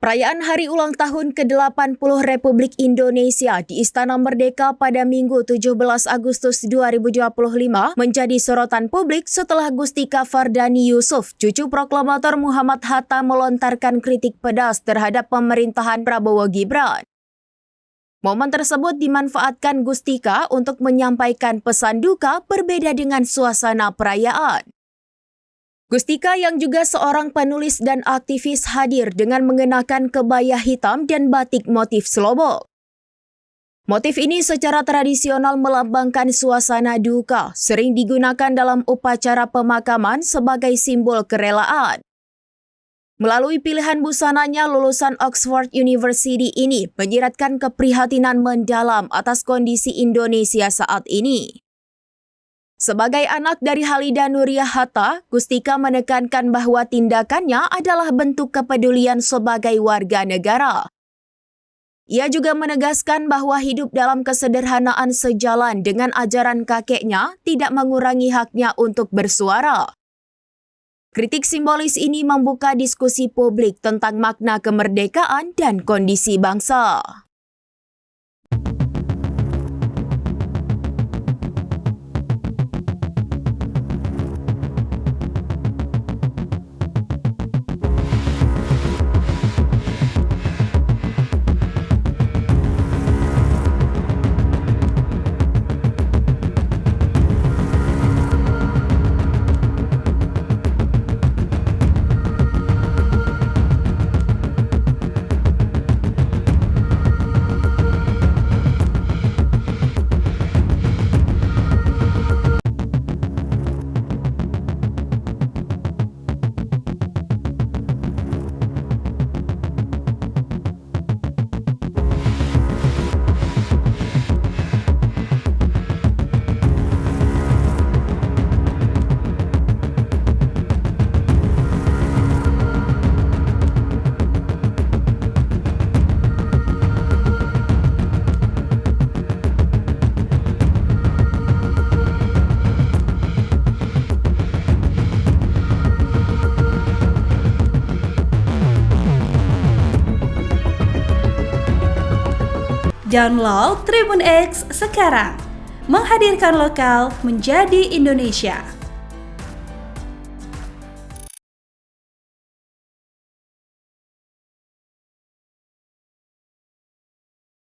Perayaan Hari Ulang Tahun ke-80 Republik Indonesia di Istana Merdeka pada Minggu 17 Agustus 2025 menjadi sorotan publik setelah Gustika Fardani Yusuf, cucu proklamator Muhammad Hatta, melontarkan kritik pedas terhadap pemerintahan Prabowo Gibran. Momen tersebut dimanfaatkan Gustika untuk menyampaikan pesan duka berbeda dengan suasana perayaan. Gustika yang juga seorang penulis dan aktivis hadir dengan mengenakan kebaya hitam dan batik motif slobok. Motif ini secara tradisional melambangkan suasana duka, sering digunakan dalam upacara pemakaman sebagai simbol kerelaan. Melalui pilihan busananya, lulusan Oxford University ini menyiratkan keprihatinan mendalam atas kondisi Indonesia saat ini. Sebagai anak dari Halida Nuriyah Hatta, Gustika menekankan bahwa tindakannya adalah bentuk kepedulian sebagai warga negara. Ia juga menegaskan bahwa hidup dalam kesederhanaan sejalan dengan ajaran kakeknya tidak mengurangi haknya untuk bersuara. Kritik simbolis ini membuka diskusi publik tentang makna kemerdekaan dan kondisi bangsa. Download Tribun X sekarang, menghadirkan lokal menjadi Indonesia.